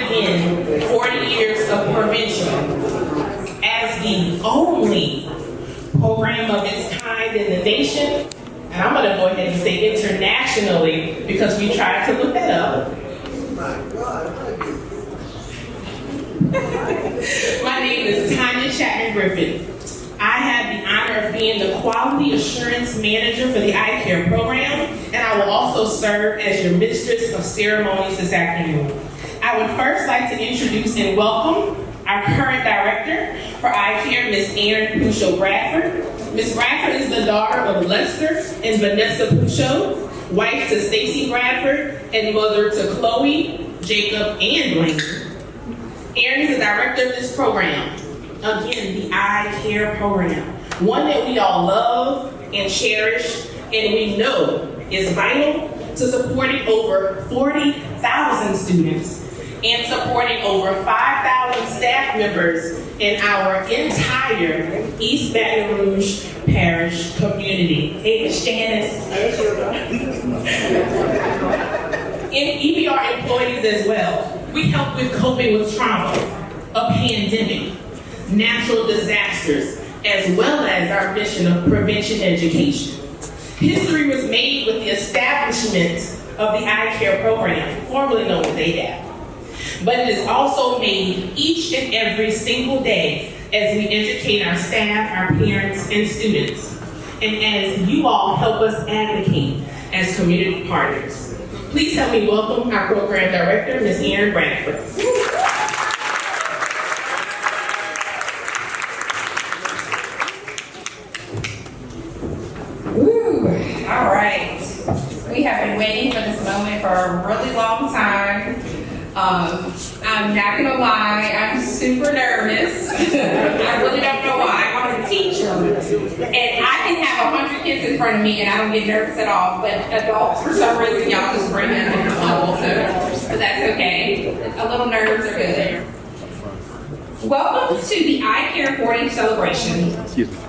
begin 40 years of prevention as the only program of its kind in the nation, and I'm going to go ahead and say internationally because we tried to look that up. My name is Tonya Griffin. I have the honor of being the Quality Assurance Manager for the ICare program, and I will also serve as your Mistress of Ceremonies this afternoon. I would first like to introduce and welcome our current Director for ICare, Ms. Erin Branford. Ms. Branford is the daughter of Lester and Vanessa Pucho, wife to Stacy Branford, and mother to Chloe, Jacob, and Blaine. Erin is the director of this program. Again, the ICare program, one that we all love and cherish, and we know is vital to supporting over 40,000 students and supporting over 5,000 staff members in our entire East Baton Rouge Parish community. Hey, Ms. Janice. And EBR employees as well. We help with coping with trauma, a pandemic, natural disasters, as well as our mission of prevention education. History was made with the establishment of the ICare program, formerly known as ADAP. But it is also made each and every single day as we educate our staff, our parents, and students, and as you all help us advocate as community partners. Please help me welcome our program director, Ms. Erin Branford. All right. We have been waiting for this moment for a really long time. I'm not gonna lie, I'm super nervous. I really don't know why. I'm a teacher, and I can have 100 kids in front of me, and I don't get nervous at all. But adults, for some reason, y'all just bring in a different level, but that's okay. A little nerves are good. Welcome to the ICare 40th celebration.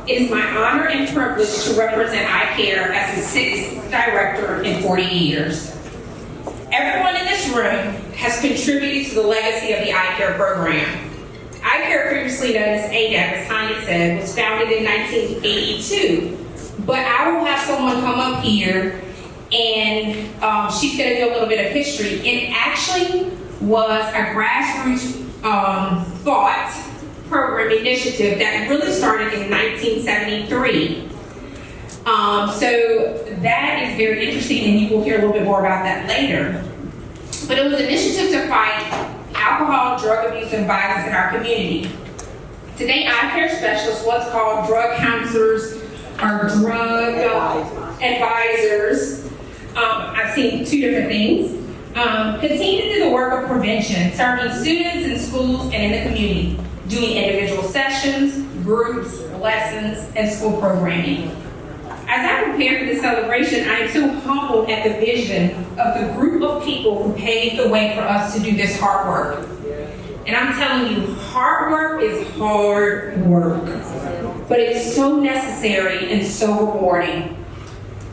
It is my honor and privilege to represent ICare as the 6th director in 40 years. Everyone in this room has contributed to the legacy of the ICare program. ICare, previously known as ADAP, as Tonya said, was founded in 1982. But I will have someone come up here and she's going to do a little bit of history. It actually was a grassroots thought program initiative that really started in 1973. So that is very interesting, and you will hear a little bit more about that later. But it was an initiative to fight alcohol, drug abuse, and violence in our community. Today, ICare specialists, what's called drug counselors or drug advisors, I've seen two different things, continue to do the work of prevention, serving students in schools and in the community, doing individual sessions, groups, lessons, and school programming. As I prepare for this celebration, I am so humbled at the vision of the group of people who paved the way for us to do this hard work. And I'm telling you, hard work is hard work, but it's so necessary and so rewarding.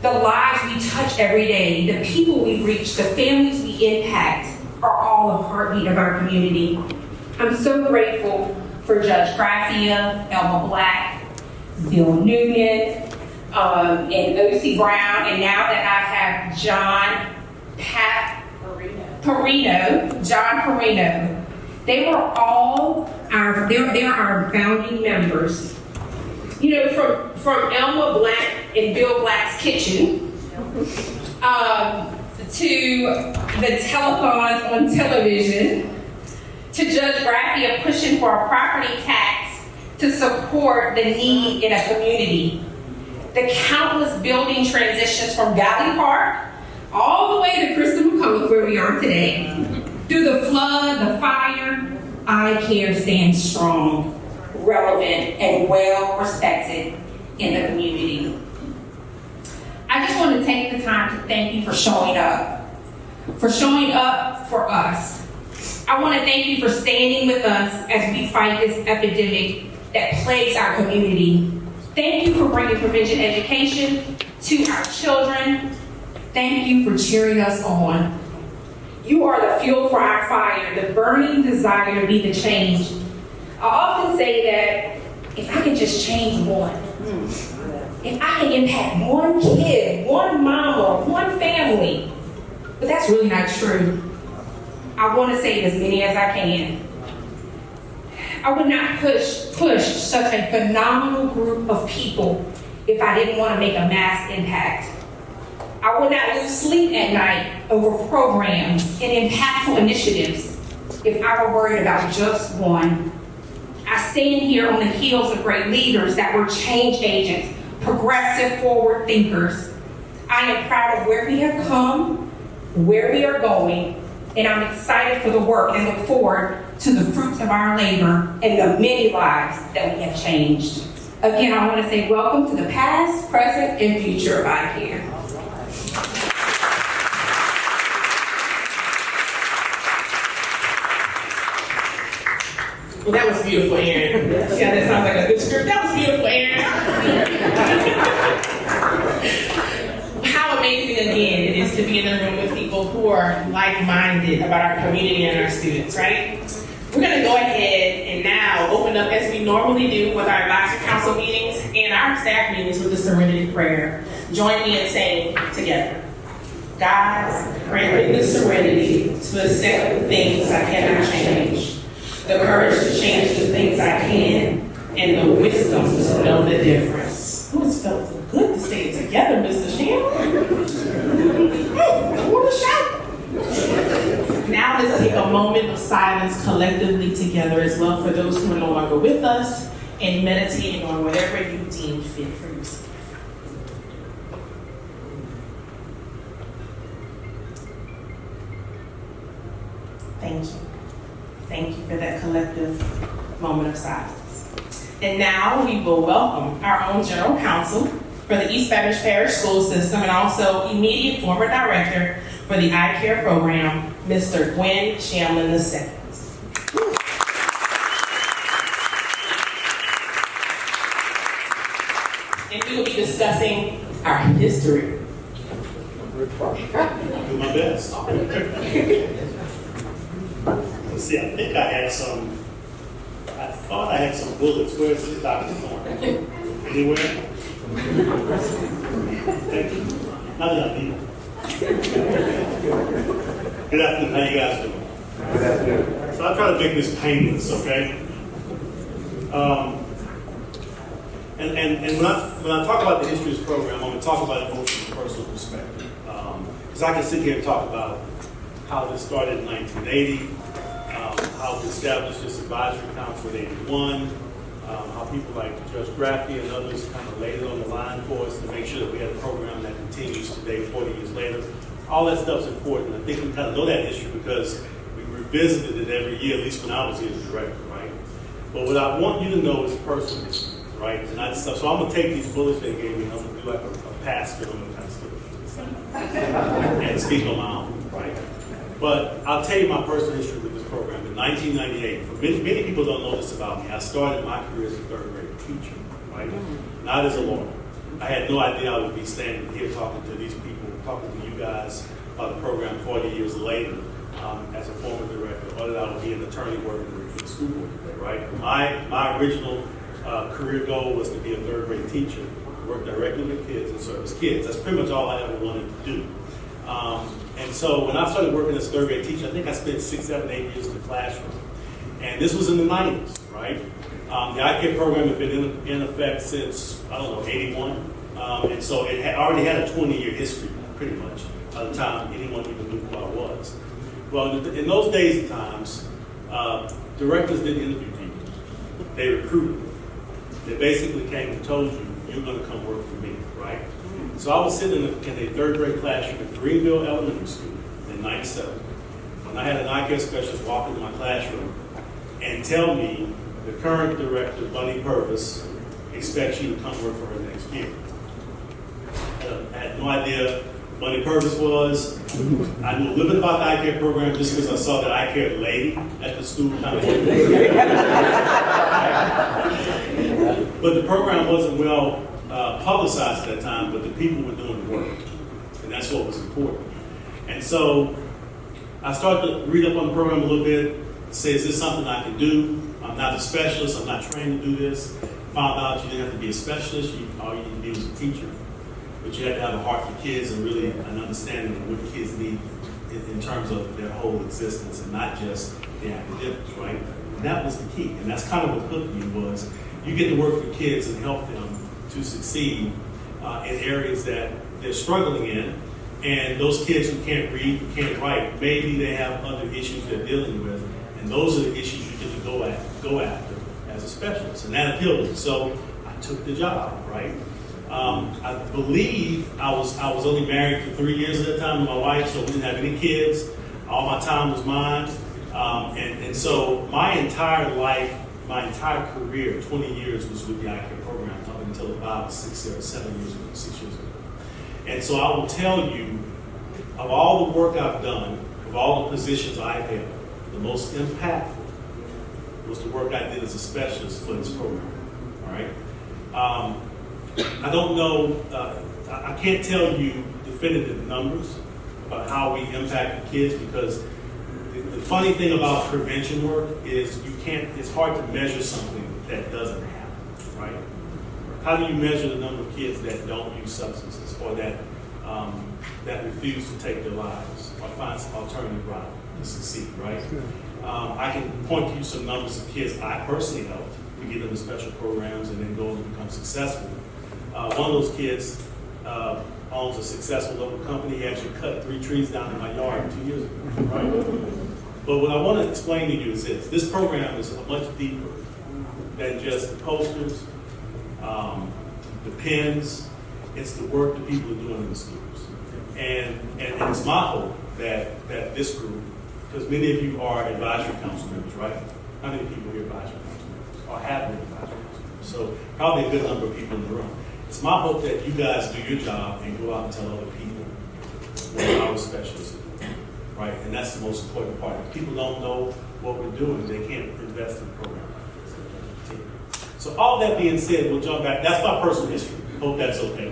The lives we touch every day, the people we reach, the families we impact are all a heartbeat of our community. I'm so grateful for Judge Graffia, Elma Black, Bill Newman, and O.C. Brown, and now that I have John Perino. They were all they're our founding members. You know, from Elma Black and Bill Black's kitchen, to the telethons on television, to Judge Graffia pushing for a property tax to support the need in a community. The countless building transitions from Valley Park all the way to Crystal McCullough, where we are today. Through the flood, the fire, ICare stands strong, relevant, and well respected in the community. I just want to take the time to thank you for showing up for us. I want to thank you for standing with us as we fight this epidemic that plagues our community. Thank you for bringing prevention education to our children. Thank you for cheering us on. You are the fuel for our fire, the burning desire to be the change. I often say that if I could just change one, if I can impact one kid, one mama, one family, but that's really not true. I want to save as many as I can. I would not push such a phenomenal group of people if I didn't want to make a mass impact. I would not lose sleep at night over programs and impactful initiatives if I were worried about just one. I stand here on the heels of great leaders that were change agents, progressive forward thinkers. I am proud of where we have come, where we are going, and I'm excited for the work and look forward to the fruits of our labor and the many lives that we have changed. Again, I want to say welcome to the past, present, and future of ICare. Well, that was beautiful, Erin. Yeah, that sounds like a good script. That was beautiful, Erin. How amazing, again, it is to be in the room with people who are like-minded about our community and our students, right? We're going to go ahead and now open up, as we normally do with our advisory council meetings and our staff meetings, with the Serenity Prayer. Join me in saying together, God, grant me the serenity to accept the things I cannot change, the courage to change the things I can, and the wisdom to know the difference. Oh, it felt good to say it together, Mr. Chamblin. I want to shout. Now let's take a moment of silence collectively together as well for those who are no longer with us, and meditating on whatever you deem fit for yourself. Thank you. Thank you for that collective moment of silence. And now we will welcome our own General Counsel for the East Spanish Parish School System and also immediate former Director for the ICare program, Mr. Gwen Chamblin II. And we will be discussing our history. I'll do my best. Let's see, I think I thought I had some bullets. Where's this Dr. Thorne? Anywhere? Thank you. Not that I need them. Good afternoon. How you guys doing? Good afternoon. So I'll try to make this painless, okay? And when I talk about the history of this program, I'm going to talk about it more from a personal perspective. Because I can sit here and talk about how this started in 1980, how we established this advisory council in 81, how people like Judge Graffy and others kind of laid it on the line for us to make sure that we had a program that continues today, 40 years later. All that stuff's important. I think we kind of know that issue because we revisited it every year, at least when I was here as director, right? But what I want you to know is personal history, right? And so I'm going to take these bullets they gave me and I'm going to do like a pass to them and kind of and speak on my own, right? But I'll tell you my personal history with this program. In 1998, for many people don't know this about me, I started my career as a third grade teacher, right? Not as a lawyer. I had no idea I would be standing here talking to these people, talking to you guys about the program 40 years later as a former director, or that I would be an attorney working for the school board today, right? My original career goal was to be a third grade teacher, work directly with kids and service kids. That's pretty much all I ever wanted to do. And so when I started working as a third grade teacher, I think I spent 6, 7, 8 years in the classroom. And this was in the 90s, right? The ICare program had been in effect since, 81. And so it already had a 20-year history, pretty much, by the time anyone even knew who I was. Well, in those days and times, directors didn't interview people. They recruited. They basically came and told you, you're going to come work for me, right? So I was sitting in a third grade classroom at Greenville Elementary School in 97. And I had an ICare specialist walk into my classroom and tell me the current director, Bunny Purvis, expects you to come work for her next year. I had no idea who Bunny Purvis was. I knew a little bit about the ICare program just because I saw that ICare lady at the school kind of But the program wasn't well publicized at that time, but the people were doing the work. And that's what was important. And so I started to read up on the program a little bit, say, is this something I can do? I'm not a specialist, I'm not trained to do this. Found out you didn't have to be a specialist, all you need to be was a teacher. But you had to have a heart for kids and really an understanding of what kids need in terms of their whole existence and not just the academics, right? And that was the key. And that's kind of what hooked me was you get to work with kids and help them to succeed in areas that they're struggling in. And those kids who can't read, who can't write, maybe they have other issues they're dealing with. And those are the issues you get to go after as a specialist. And that appealed to me. So I took the job, right? I believe I was only married for 3 years at that time with my wife, so we didn't have any kids. All my time was mine. And so my entire life, my entire career, 20 years, was with the ICare program up until about 6 years ago. And so I will tell you, of all the work I've done, of all the positions I've held, the most impactful was the work I did as a specialist for this program. All right. I don't know, I can't tell you definitive numbers about how we impact the kids, because the funny thing about prevention work is it's hard to measure something that doesn't happen, right? How do you measure the number of kids that don't use substances or that refuse to take their lives or find some alternative route to succeed, right? I can point to you some numbers of kids I personally helped to get into special programs and then go and become successful. One of those kids owns a successful local company. He actually cut 3 trees down in my yard 2 years ago, right? But what I want to explain to you is this program is much deeper than just the posters, the pens. It's the work that people are doing in the schools. And it's my hope that this group, because many of you are advisory council members, right? How many people here are advisory council members or have been advisory council members? So probably a good number of people in the room. It's my hope that you guys do your job and go out and tell other people what our specialists do, right? And that's the most important part. If people don't know what we're doing, they can't invest in the program. So all that being said, we'll jump back. That's my personal history. Hope that's okay.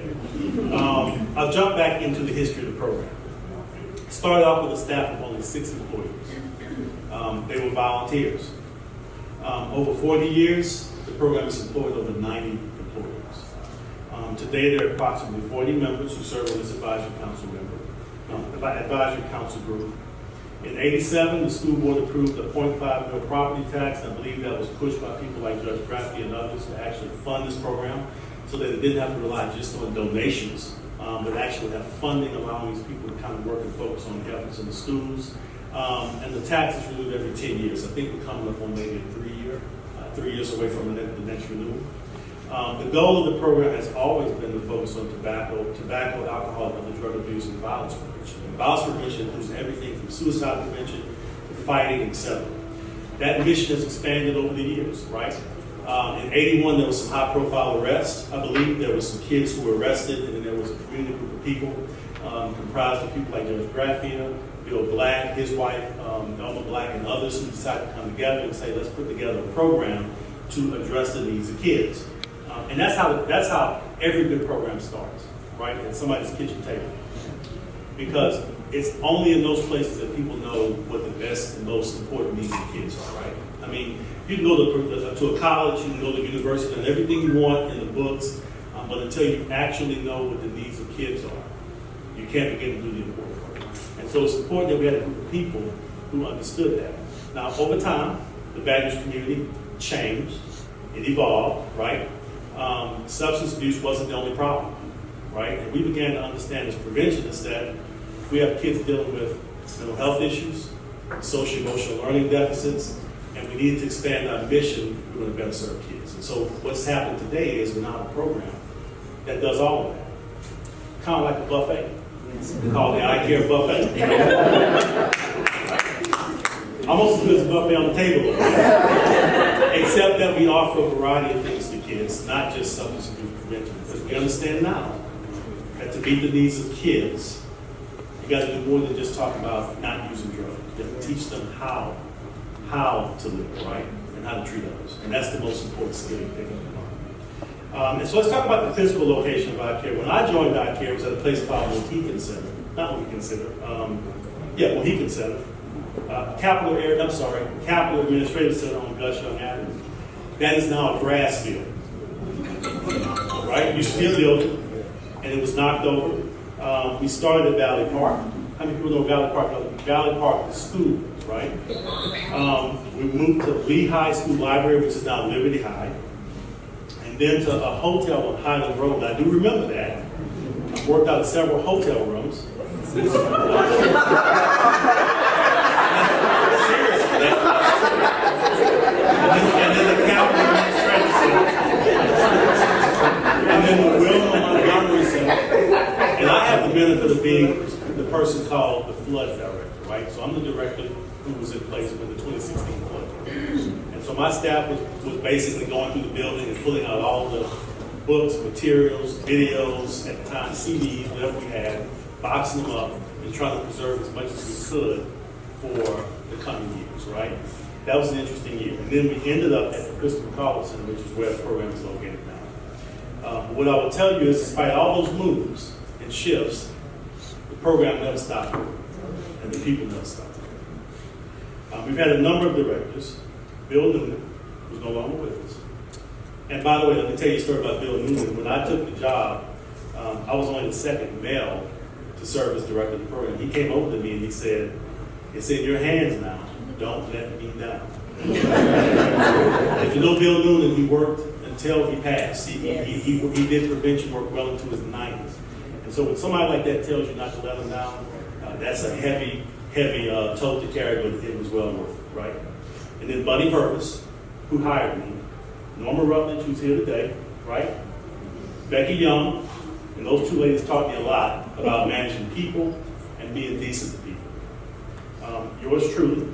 I'll jump back into the history of the program. It started off with a staff of only 6 employees. They were volunteers. Over 40 years, the program has employed over 90 employees. Today, there are approximately 40 members who serve on this advisory council group. In '87, the school board approved a 0.5 mil property tax. I believe that was pushed by people like Judge Branford and others to actually fund this program, so that it didn't have to rely just on donations, but actually have funding allowing these people to kind of work and focus on the efforts in the schools. And the tax is renewed every 10 years. I think we're coming up on maybe a 3 years away from the next renewal. The goal of the program has always been to focus on tobacco, alcohol, and other drug abuse and violence prevention. And violence prevention includes everything from suicide prevention to fighting, etc. That mission has expanded over the years, right? In '81, there was some high-profile arrests. I believe there were some kids who were arrested, and then there was a community group of people comprised of people like Judge Graffia, Bill Black, his wife, Elma Black, and others who decided to come together and say, let's put together a program to address the needs of kids. And that's how every good program starts, right? At somebody's kitchen table. Because it's only in those places that people know what the best and most important needs of kids are, right? I mean, you can go to a college, you can go to university, and everything you want in the books, but until you actually know what the needs of kids are, you can't begin to do the important work. And so it's important that we had a group of people who understood that. Now, over time, the Baptist community changed, it evolved, right? Substance abuse wasn't the only problem, right? And we began to understand as preventionists that we have kids dealing with mental health issues, social emotional learning deficits, and we needed to expand our mission. We want to better serve kids. And so what's happened today is we're now a program that does all of that. Kind of like a buffet. It's called the ICare buffet. Almost as good as a buffet on the table, except that we offer a variety of things to kids, not just substance abuse prevention. Because we understand now that to meet the needs of kids, you got to do more than just talk about not using drugs. You have to teach them how to live, right? And how to treat others. And that's the most important skill you pick up. And so let's talk about the physical location of ICare. When I joined ICare, it was at a place called Mohican Center. Not Mohican Center. Mohican Center. Capital Administrative Center on Gus Young Avenue. That is now a grass field. Right? It used to be a building, and it was knocked over. We started at Valley Park. How many people know Valley Park? Valley Park is school, right? We moved to Lee High School Library, which is now Liberty High, and then to a hotel on Highland Road. I do remember that. I worked out of several hotel rooms. Seriously, and then the Capital Administrative Center. And then the Wilma Montgomery Center. And I have the benefit of being the person called the flood director, right? So I'm the director who was in place when the 2016 flood. And so my staff was basically going through the building and pulling out all the books, materials, videos, at the time, CDs, whatever we had, boxing them up and trying to preserve as much as we could for the coming years, right? That was an interesting year. And then we ended up at the Christopher College Center, which is where the program is located now. What I will tell you is, despite all those moves and shifts, the program never stopped, and the people never stopped. We've had a number of directors. Bill Newman, who's no longer with us. And by the way, let me tell you a story about Bill Newman. When I took the job, I was only the second male to serve as director of the program. He came over to me and he said, "It's in your hands now. Don't let me down." If you know Bill Newman, he worked until he passed. He did prevention work well into his 90s. And so when somebody like that tells you not to let them down, that's a heavy toll to carry, but it was well worth it, right? And then Buddy Purvis, who hired me, Norma Rutledge, who's here today, right? Becky Young, and those two ladies taught me a lot about managing people and being decent to people. Yours truly,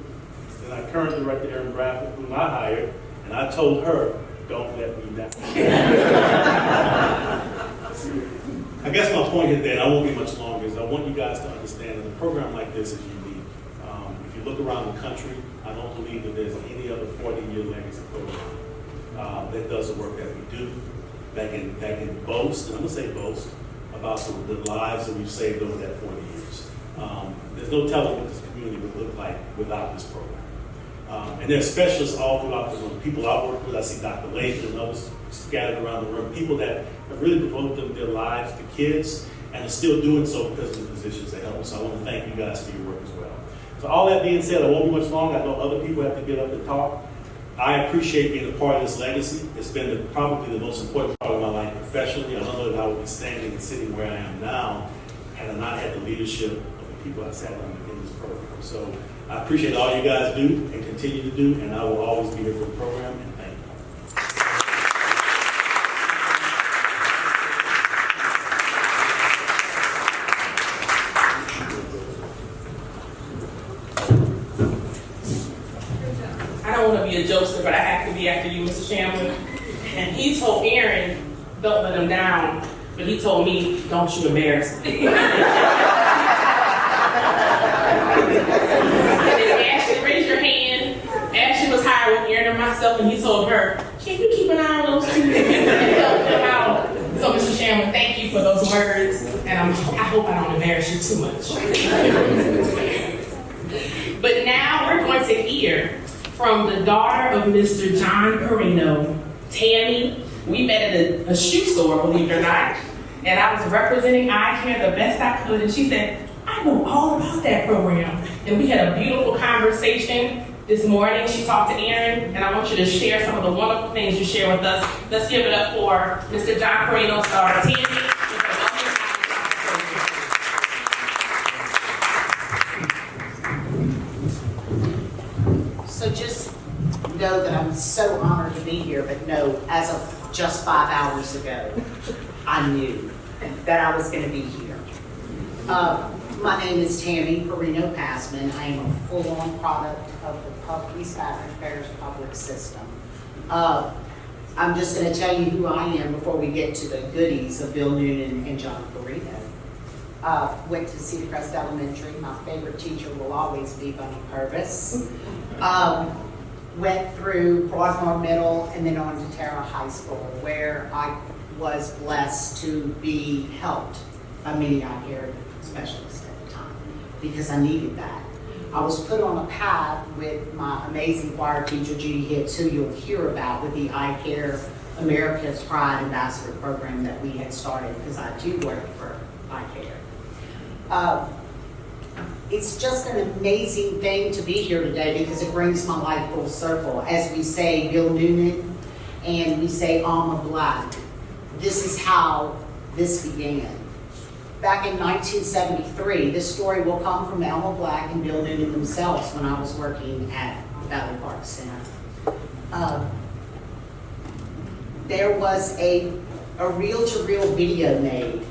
and our current director, Erin Branford, whom I hired, and I told her, "Don't let me down." I guess my point is that I won't be much longer, is I want you guys to understand that a program like this is unique. If you look around the country, I don't believe that there's any other 40-year legacy program that does the work that we do, that can boast, and I'm going to say boast, about the lives that we've saved over that 40 years. There's no telling what this community would look like without this program. And there are specialists all throughout the room. People I work with, I see Dr. Lathan and others scattered around the room, people that have really devoted their lives to kids and are still doing so because of the positions they help. So I want to thank you guys for your work as well. So all that being said, I won't be much longer. I know other people have to get up and talk. I appreciate being a part of this legacy. It's been probably the most important part of my life professionally. I don't know that I would be standing and sitting where I am now had I not had the leadership of the people I sat under in this program. So I appreciate all you guys do and continue to do, and I will always be here for the program, and thank you. I don't want to be a jokester, but I have to be after you, Mr. Chamblin. And he told Aaron, "Don't let him down," but he told me, "Don't you embarrass me." Ashley, raise your hand. Ashley was hired with Aaron and myself, and he told her, "Can you keep an eye on those two and help them out?" So, Mr. Chamblin, thank you for those words, and I hope I don't embarrass you too much. But now we're going to hear from the daughter of Mr. John Perino, Tammy. We met at a shoe store, believe it or not, and I was representing ICare the best I could, and she said, "I know all about that program." And we had a beautiful conversation this morning. She talked to Aaron, and I want you to share some of the wonderful things you share with us. Let's give it up for Mr. John Perino's daughter, Tammy. So just know that I'm so honored to be here, but know as of just 5 hours ago, I knew that I was going to be here. My name is Tammy Perino Passman. I am a full-on product of the East Baton Rouge public system. I'm just going to tell you who I am before we get to the goodies of Bill Newman and John Perino. Went to Cedar Crest Elementary. My favorite teacher will always be Bunny Purvis. Went through Broadmoor Middle and then on to Terra High School, where I was blessed to be helped by many ICare specialists at the time, because I needed that. I was put on a path with my amazing choir teacher, Judy Hicks, who you'll hear about with the ICare America's Pride Ambassador program that we had started, because I do work for ICare. It's just an amazing thing to be here today because it brings my life full circle. As we say Bill Newman and we say Alma Black, this is how this began. Back in 1973, this story will come from Alma Black and Bill Newman themselves when I was working at Valley Park Center. There was a reel-to-reel video made,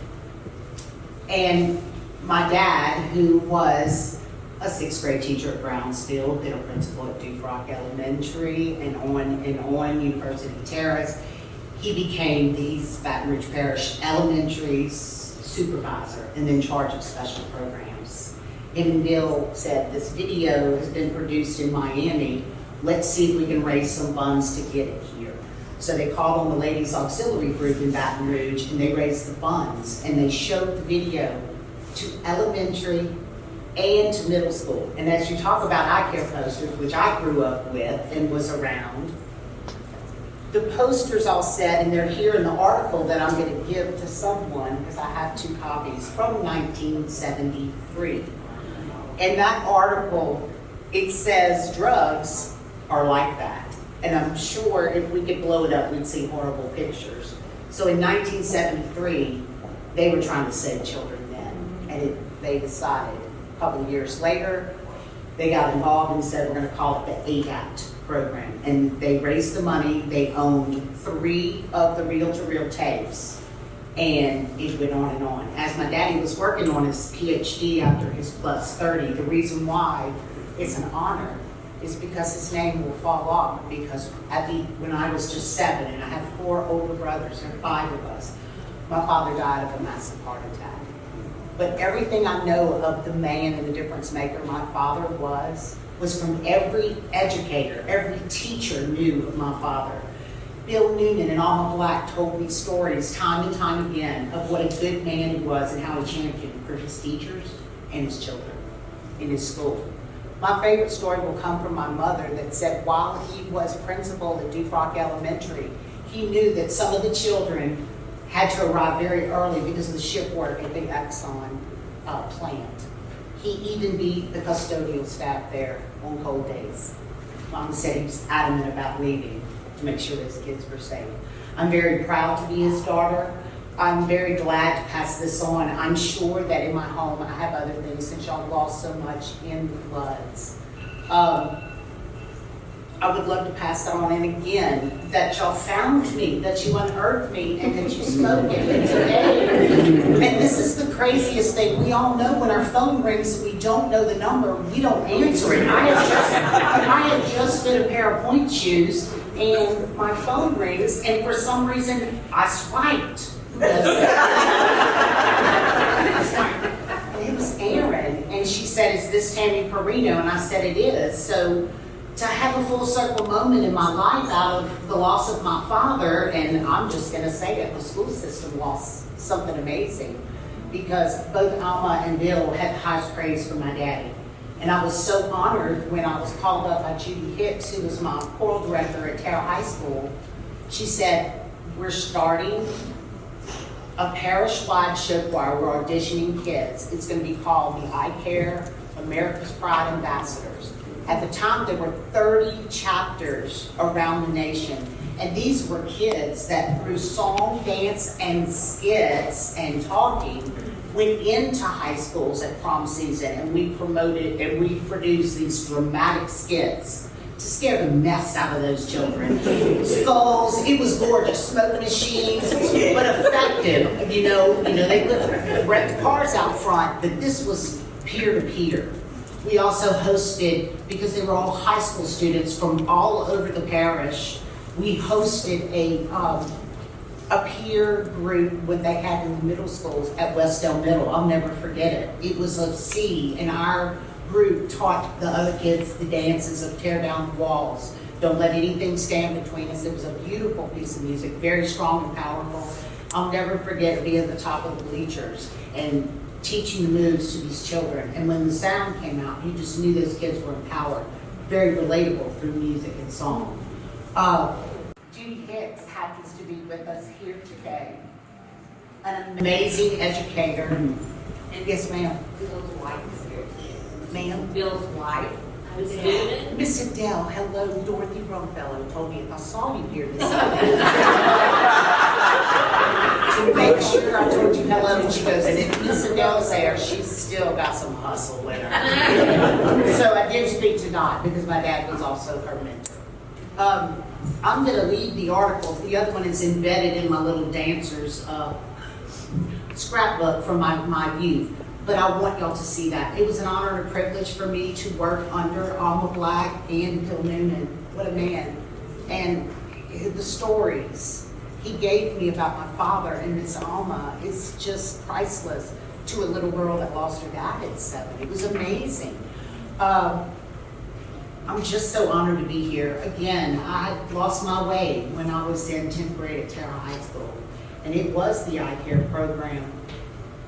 and my dad, who was a 6th grade teacher at Brownsfield, then a principal at Dufrock Elementary, and on University Terrace, he became the East Baton Rouge Parish Elementary's supervisor and in charge of special programs. Him and Bill said, this video has been produced in Miami. Let's see if we can raise some funds to get it here. So they called on the Ladies Auxiliary Group in Baton Rouge, and they raised the funds, and they showed the video to elementary and to middle school. And as you talk about ICare posters, which I grew up with and was around, the posters all said, and they're here in the article that I'm going to give to someone, because I have 2 copies, from 1973. In that article, it says drugs are like that. And I'm sure if we could blow it up, we'd see horrible pictures. So in 1973, they were trying to save children then. And they decided a couple of years later, they got involved and said, we're going to call it the 8 Act program. And they raised the money. They owned 3 of the reel-to-reel tapes. And it went on and on. As my daddy was working on his PhD after his plus 30, the reason why it's an honor is because his name will fall off, because when I was just 7 and I had 4 older brothers, there were 5 of us, my father died of a massive heart attack. But everything I know of the man and the difference maker my father was from every educator, every teacher knew of my father. Bill Newman and Alma Black told me stories time and time again of what a good man he was and how he championed for his teachers and his children in his school. My favorite story will come from my mother that said while he was principal at Dufrock Elementary, he knew that some of the children had to arrive very early because of the shift work at the Exxon plant. He even beat the custodial staff there on cold days. Mom said he was adamant about leaving to make sure his kids were safe. I'm very proud to be his daughter. I'm very glad to pass this on. I'm sure that in my home I have other things since y'all lost so much in the floods. I would love to pass that on. And again, that y'all found me, that you unearthed me, and that you spoke it today. And this is the craziest thing. We all know when our phone rings, we don't know the number, we don't answer it. I had just did a pair of point shoes, and my phone rings, and for some reason, I swiped. It was Erin, and she said, "Is this Tammy Perino?" And I said, "It is." So to have a full circle moment in my life out of the loss of my father, and I'm just going to say it, the school system lost something amazing, because both Alma and Bill had the highest praise for my daddy. And I was so honored when I was called up by Judy Hicks, who was my choral director at Terrell High School. She said, "We're starting a parish-wide show choir. We're auditioning kids. It's going to be called the ICare America's Pride Ambassadors." At the time, there were 30 chapters around the nation. And these were kids that through song, dance, and skits and talking went into high schools at prom season, and we promoted and we produced these dramatic skits to scare the mess out of those children. Skulls, it was gorgeous, smoke machines, but effective. They wrecked cars out front, but this was peer-to-peer. We also hosted, because they were all high school students from all over the parish, we hosted a peer group when they had in the middle schools at Westdale Middle. I'll never forget it. It was a C, and our group taught the other kids the dances of tear down walls. Don't let anything stand between us. It was a beautiful piece of music, very strong and powerful. I'll never forget being at the top of the bleachers and teaching the moves to these children. And when the sound came out, you just knew those kids were empowered, very relatable through music and song. Judy Hicks happens to be with us here today. An amazing educator. And yes, ma'am. Bill's wife is here. Ma'am. Bill's wife. Newman. Miss Adele, hello, Dorothy Rumfellow told me if I saw you here this evening. To make sure I told you hello, and she goes, and if Miss Adele's there, she's still got some hustle with her. So I did speak to Dot because my dad was also her mentor. I'm going to leave the articles. The other one is embedded in my little dancer's scrapbook from my youth. But I want y'all to see that. It was an honor and a privilege for me to work under Alma Black and Bill Newman. What a man. And the stories he gave me about my father and Miss Alma is just priceless to a little girl that lost her dad at 7. It was amazing. I'm just so honored to be here. Again, I lost my way when I was in 10th grade at Terra High School. And it was the ICare program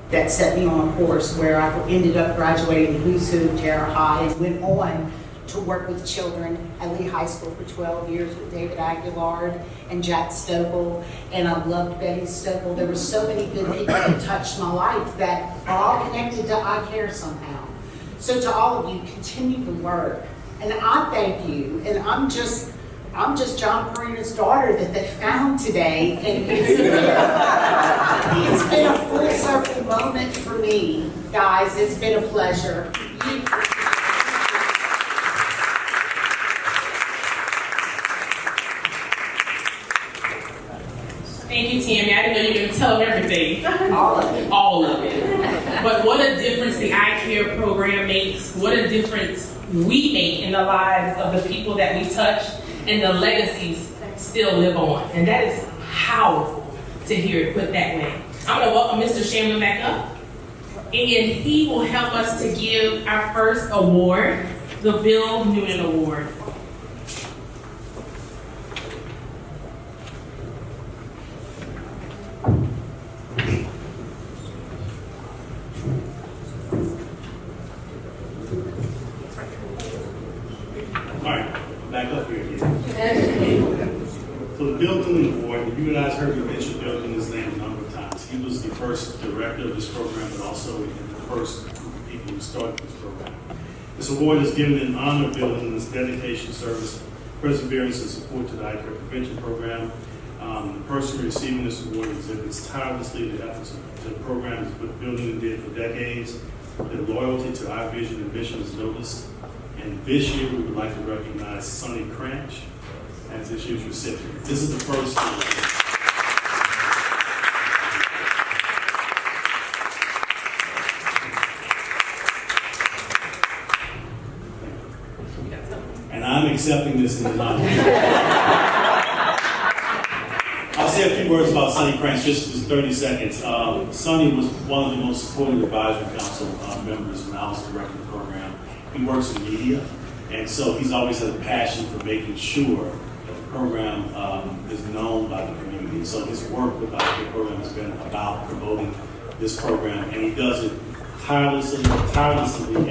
that set me on a course where I ended up graduating Who's Who, Terra High, and went on to work with children at Lee High School for 12 years with David Aguilar and Jack Stokel, and I loved Betty Stokel. There were so many good people that touched my life that are all connected to ICare somehow. So to all of you, continue the work. And I thank you, and I'm just John Perina's daughter that they found today, and it's been a full circle moment for me, guys. It's been a pleasure. Thank you, Tammy. I didn't know you were going to tell them everything. All of it. All of it. But what a difference the ICare program makes. What a difference we make in the lives of the people that we touch, and the legacies still live on. And that is powerful to hear it put that way. I'm going to welcome Mr. Chamblin back up. And he will help us to give our first award, the Bill Newman Award. So the Bill Newman Award, you guys heard me mention Bill Newman's name a number of times. He was the first director of this program, but also the first group of people who started this program. This award is given in honor of Bill Newman's dedication, service, perseverance, and support to the ICare prevention program. The person receiving this award exhibits tirelessly the efforts of the program that Bill Newman did for decades. Their loyalty to our vision and mission is noticed. And this year, we would like to recognize Sonny Frank as this year's recipient. This is the first time. And I'm accepting this in the honor. I'll say a few words about Sonny Frank, just 30 seconds. Sonny was one of the most supportive advisory council members when I was director of the program. He works in media, and so he's always had a passion for making sure that the program is known by the community. So his work with the ICare program has been about promoting this program, and he does it tirelessly,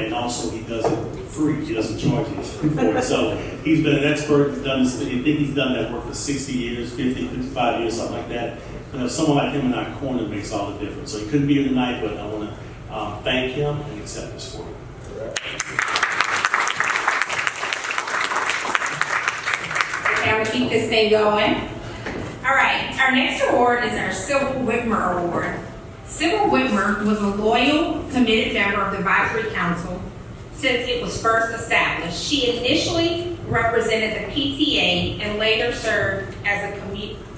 and also he does it free. He doesn't charge you for it. So he's been an expert. He's done this. I think he's done that work for 60 years, 50, 55 years, something like that. But someone like him in our corner makes all the difference. So he couldn't be here tonight, but I want to thank him and accept this for him. Now we keep this thing going. All right, our next award is our Sybil Whitmer Award. Sybil Whitmer was a loyal, committed member of the Advisory Council since it was first established. She initially represented the PTA and later served as a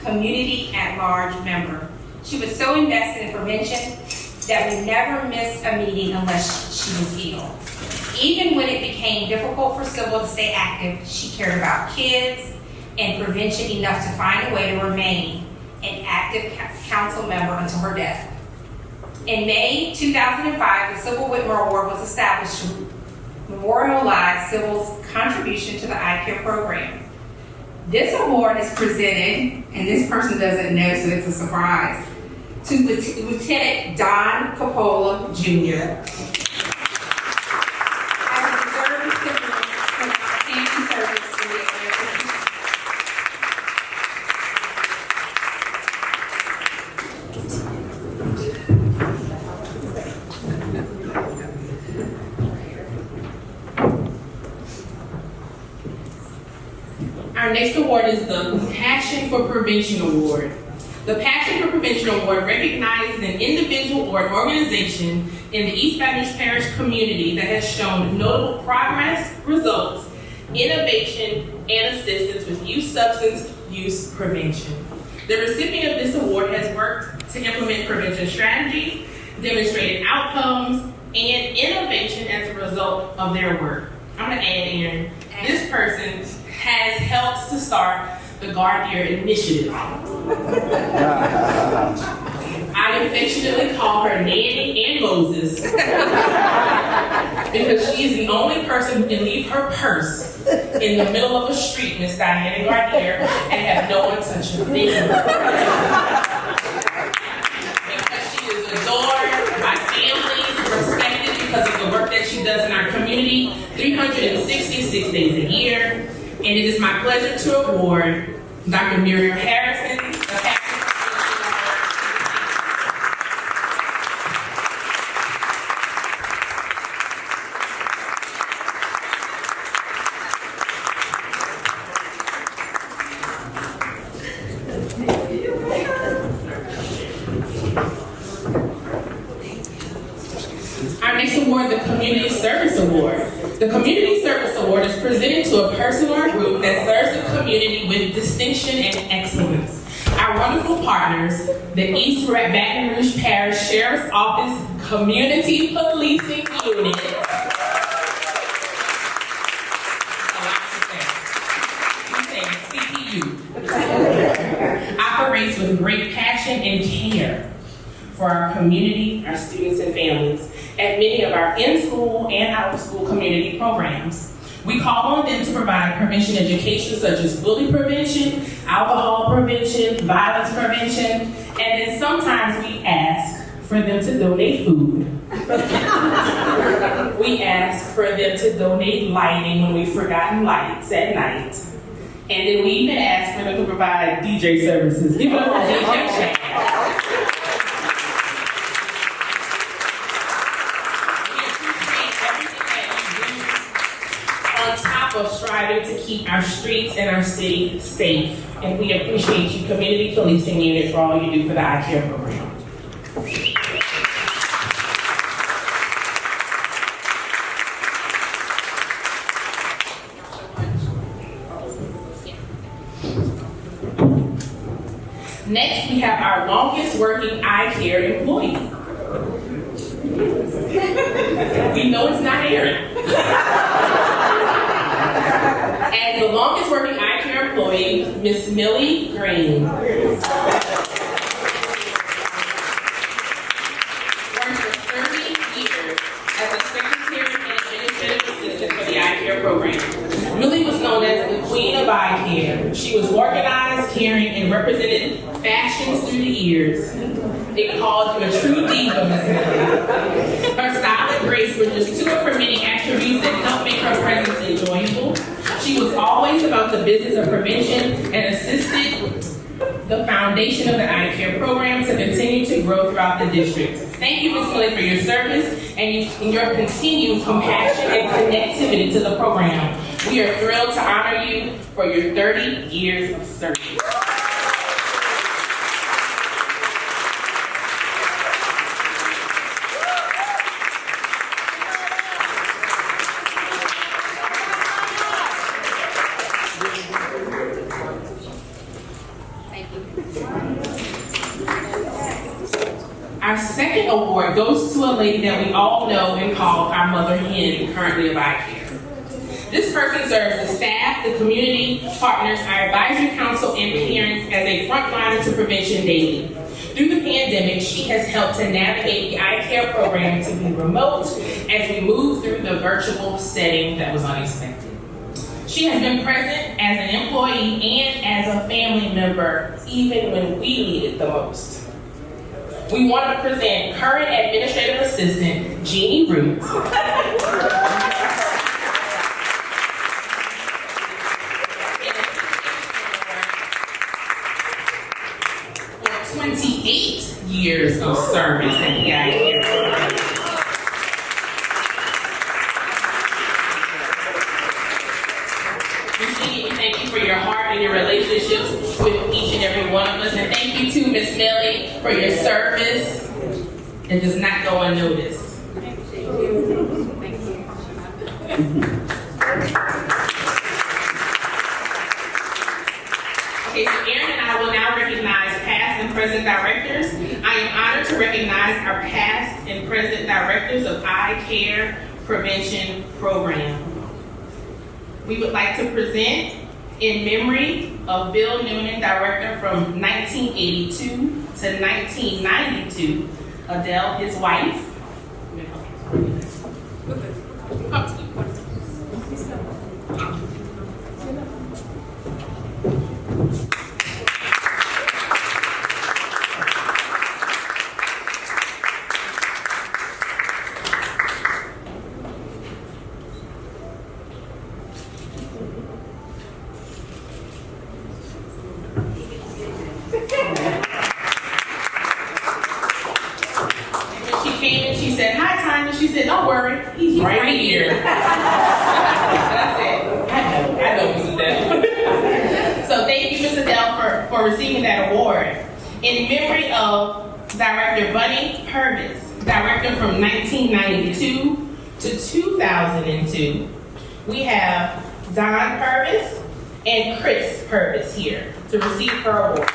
community at-large member. She was so invested in prevention that we never missed a meeting unless she was ill. Even when it became difficult for Sybil to stay active, she cared about kids and prevention enough to find a way to remain an active council member until her death. In May 2005, the Sybil Whitmer Award was established to memorialize Sybil's contribution to the ICare program. This award is presented, and this person doesn't know, so it's a surprise, to Lieutenant Don Coppola Jr. As a reserve recipient for outstanding service in the Atlanta. Our next award is the Passion for Prevention Award. The Passion for Prevention Award recognizes an individual or an organization in the East Baton Rouge Parish community that has shown notable progress, results, innovation, and assistance with youth substance use prevention. The recipient of this award has worked to implement prevention strategies, demonstrated outcomes, and innovation as a result of their work. I'm going to add in, this person has helped to start the Guard Year Initiative. I affectionately call her Nanny and Moses because she is the only person who can leave her purse in the middle of a street, Miss Diana Garnier, and have no one touch her thing. Because she is adored by families, respected because of the work that she does in our community 366 days a year. And it is my pleasure to award Dr. Miriam Harrison the Passion Our next award, the Community Service Award. The Community Service Award is presented to a person or a group that serves the community with distinction and excellence. Our wonderful partners, the East Baton Rouge Parish Sheriff's Office Community Policing Unit, CPU, operates with great passion and care for our community, our students and families, at many of our in-school and out-of-school community programs. We call on them to provide prevention education such as bully prevention, alcohol prevention, violence prevention, and then sometimes we ask for them to donate food. We ask for them to donate lighting when we've forgotten lights at night. And then we even ask for them to provide DJ services. Give it up for DJ Chamblin. Of striving to keep our streets and our city safe. And we appreciate you, Community Policing Unit, for all you do for the ICare program. Next, we have our longest working ICare employee. We know it's not Aaron. As the longest working ICare employee, Miss Millie Greene. Worked for 30 years as a secretary and administrative assistant for the ICare program. Millie was known as the Queen of ICare. She was organized, caring, and represented fashions through the years. They called you a true diva, Miss Millie. Her style and grace were just two of her many attributes that helped make her presence enjoyable. She was always about the business of prevention and assisted the foundation of the ICare program to continue to grow throughout the district. Thank you, Ms. Millie, for your service and your continued compassion and connectivity to the program. We are thrilled to honor you for your 30 years of service. Our second award goes to a lady that we all know and call our mother hen, currently of ICare. This person serves the staff, the community, partners, our advisory council, and parents as a frontliner to prevention daily. Through the pandemic, she has helped to navigate the ICare program to be remote as we move through the virtual setting that was unexpected. She has been present as an employee and as a family member, even when we needed the most. we want to present current administrative assistant, Jeannie Root. For 28 years of service at the ICare program. Jeannie, thank you for your heart and your relationships with each and every one of us. And thank you to Miss Millie for your service. It does not go unnoticed. Okay, so Aaron and I will now recognize past and present directors. I am honored to recognize our past and present directors of ICare Prevention Program. We would like to present in memory of Bill Newman, director from 1982 to 1992, Adele, his wife. She said, don't worry, he's right here. That's it. I know Miss Adele. So thank you, Miss Adele, for receiving that award. In memory of Director Bunny Purvis, director from 1992 to 2002, we have Don Purvis and Chris Purvis here to receive her award.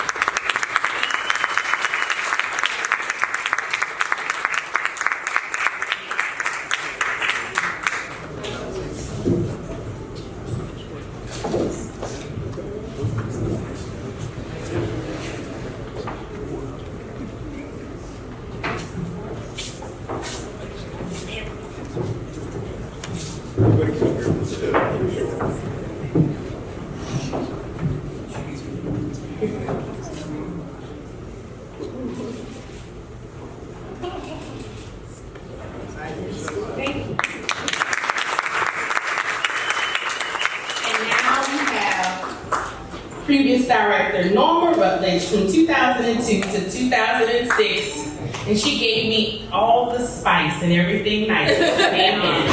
Previous director Norma Rutledge from 2002 to 2006, and she gave me all the spice and everything nice. Amen.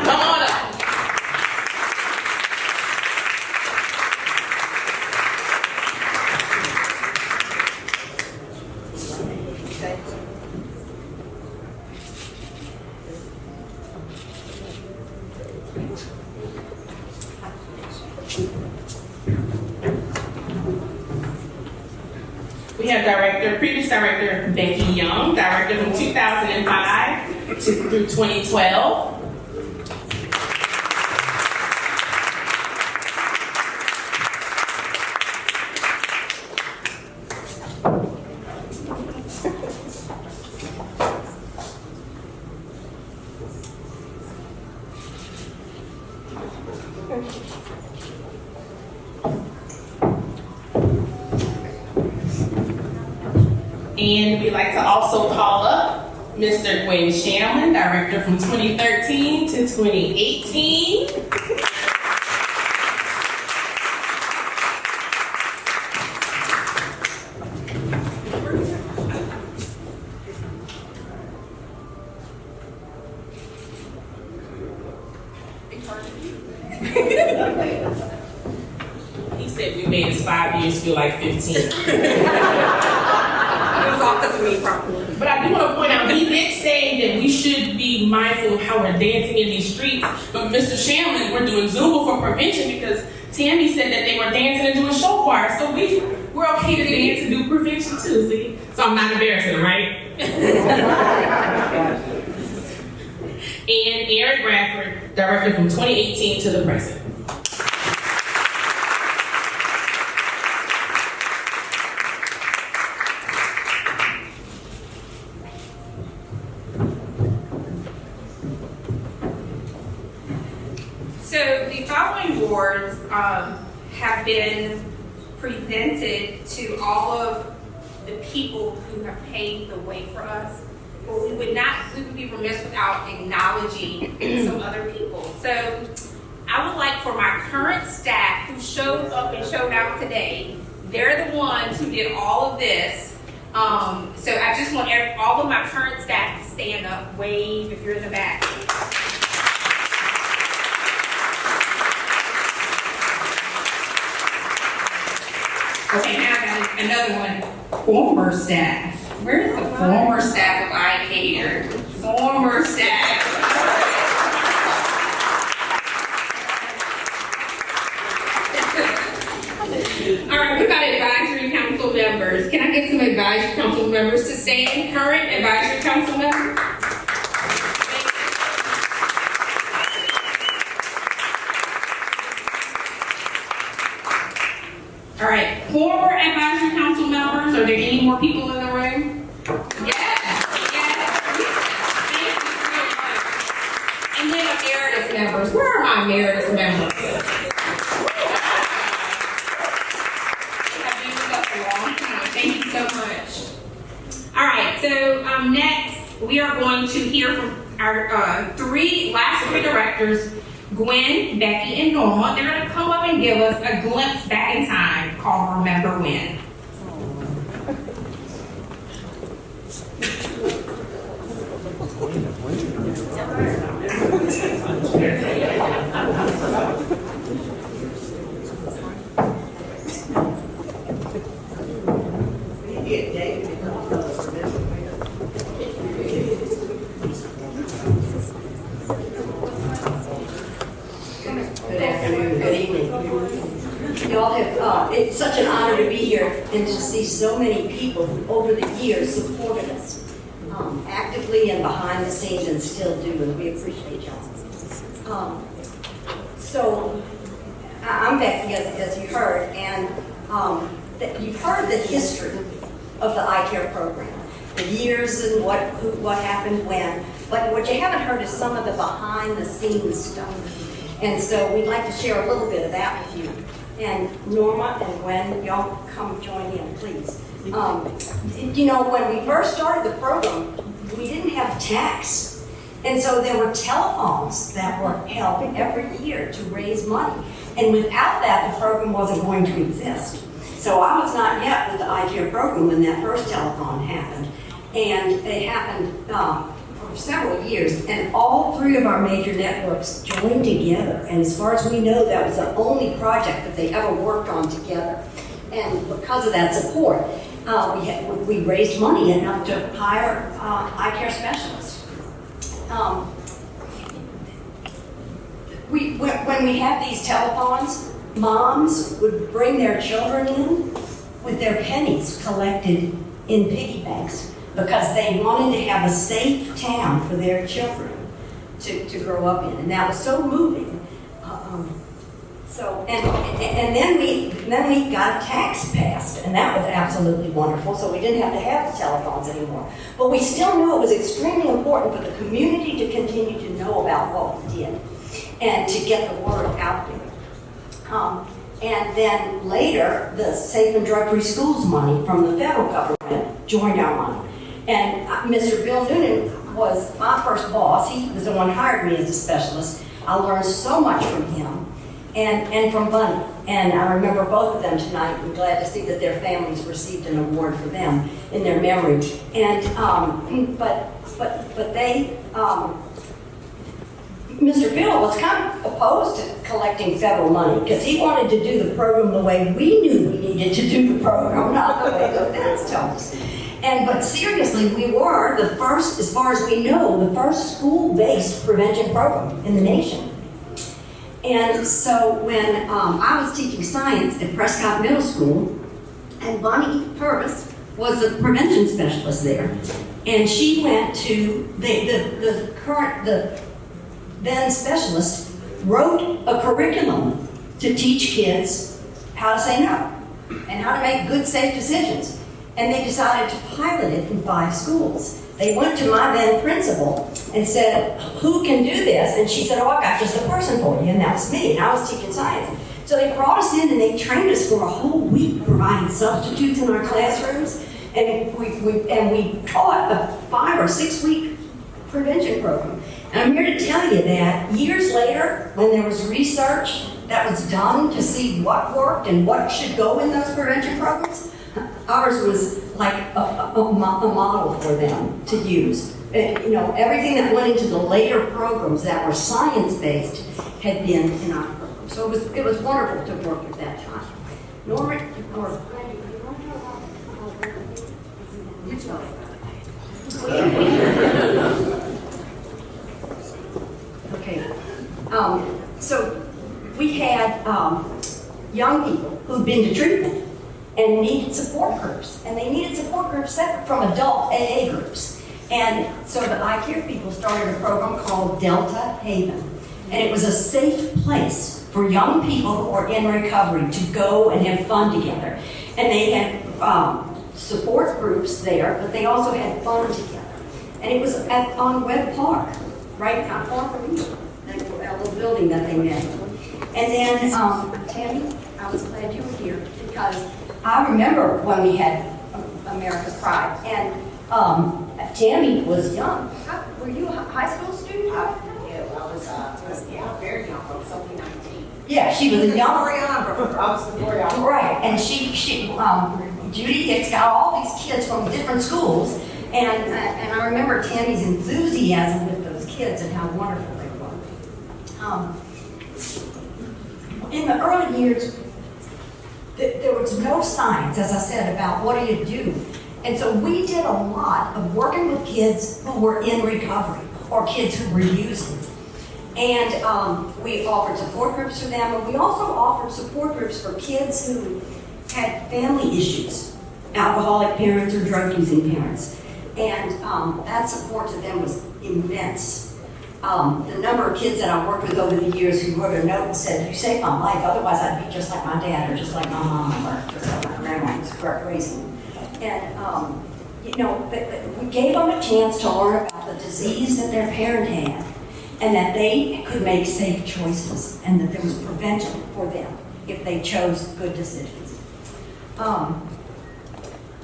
Come on up. We have previous director Becky Young, director from 2005 through 2012. And we'd like to also call up Mr. Gwen Chamblin, director from 2013 to 2018. He said we made his 5 years feel like 15. But I do want to point out, he did say that we should be mindful of how we're dancing in these streets. But Mr. Chamblin, we're doing Zumba for prevention because Tammy said that they were dancing and doing show choir. So we're okay to dance and do prevention too, see? So I'm not embarrassing, right? And Eric Branford, director from 2018 to the present. So the following awards have been presented to all of the people who have paved the way for us. But we would be remiss without acknowledging some other people. So I would like for my current staff who showed up and showed out today, they're the ones who did all of this. So I just want all of my current staff to stand up, wave if you're in the back. Okay, now I got another one. Former staff. Where's the former staff of ICare? Former staff. All right, we got advisory council members. Can I get some advisory council members to stand? Current advisory council members? All right, former advisory council members, are there any more people in the room? Yes. And then emeritus members. Where are my emeritus members? I've been with us a long time. Thank you so much. All right, so next we are going to hear from our last three directors, Gwen, Becky, and Norma. They're going to come up and give us a glimpse back in time called Remember When. It's such an honor to be here and to see so many people who over the years supported us actively and behind the scenes and still do, and we appreciate y'all. So I'm Becky, as you heard, and you've heard the history of the ICare program, the years and what happened when, but what you haven't heard is some of the behind the scenes stuff. And so we'd like to share a little bit of that with you. And Norma and Gwen, y'all come join in, please. When we first started the program, we didn't have tax. And so there were telephones that were held every year to raise money. And without that, the program wasn't going to exist. So I was not yet with the ICare program when that first telephone happened. And it happened for several years, and all three of our major networks joined together. And as far as we know, that was the only project that they ever worked on together. And because of that support, we raised money enough to hire ICare specialists. When we had these telephones, moms would bring their children in with their pennies collected in piggy banks, because they wanted to have a safe town for their children to grow up in, and that was so moving. And then we got a tax passed, and that was absolutely wonderful. So we didn't have to have the telephones anymore, but we still knew it was extremely important for the community to continue to know about what we did and to get the word out there. And then later, the Safe and Drug-Free Schools money from the federal government joined our money. And Mr. Bill Newman was my first boss. He was the one who hired me as a specialist. I learned so much from him and from Bunny. And I remember both of them tonight. I'm glad to see that their families received an award for them in their memory. And but they, Mr. Bill was kind of opposed to collecting federal money because he wanted to do the program the way we knew we needed to do the program, not the way the feds told us. But seriously, we were the first, as far as we know, the first school-based prevention program in the nation. And so when I was teaching science at Prescott Middle School, and Bonnie Purvis was the prevention specialist there, and she went to the then specialist wrote a curriculum to teach kids how to say no and how to make good, safe decisions. And they decided to pilot it in 5 schools. They went to my then principal and said, who can do this? And she said, oh, I got just a person for you. And that was me, and I was teaching science. So they brought us in and they trained us for a whole week, providing substitutes in our classrooms And we taught a 5 or 6 week prevention program. And I'm here to tell you that years later, when there was research that was done to see what worked and what should go in those prevention programs, ours was like a model for them to use. And, you know, everything that went into the later programs that were science-based had been in our program. So it was wonderful to work at that time. Norma, you tell me. Okay. So we had young people who'd been to treatment and needed support groups. And they needed support groups separate from adult AA groups. And so the ICare people started a program called Delta Haven. And it was a safe place for young people who were in recovery to go and have fun together. And they had support groups there, but they also had fun together. And it was on Webb Park, right not far from me, that little building that they met. And then, Tammy, I was glad you were here because I remember when we had America's Pride, and Tammy was young. Were you a high school student? I was very young. I was only 19. Yeah, she was a young. I was the choreographer. Right, and she Judy Hicks got all these kids from different schools, and I remember Tammy's enthusiasm with those kids and how wonderful they were. In the early years, there was no science, as I said, about what do you do. And so we did a lot of working with kids who were in recovery or kids who were using. And we offered support groups for them, and we also offered support groups for kids who had family issues, alcoholic parents or drug-using parents. And that support to them was immense. The number of kids that I worked with over the years who wrote a note and said, "You saved my life, otherwise I'd be just like my dad or just like my mom or just like my grandma." It was crazy. And, you know, we gave them a chance to learn about the disease that their parent had and that they could make safe choices and that there was prevention for them if they chose good decisions.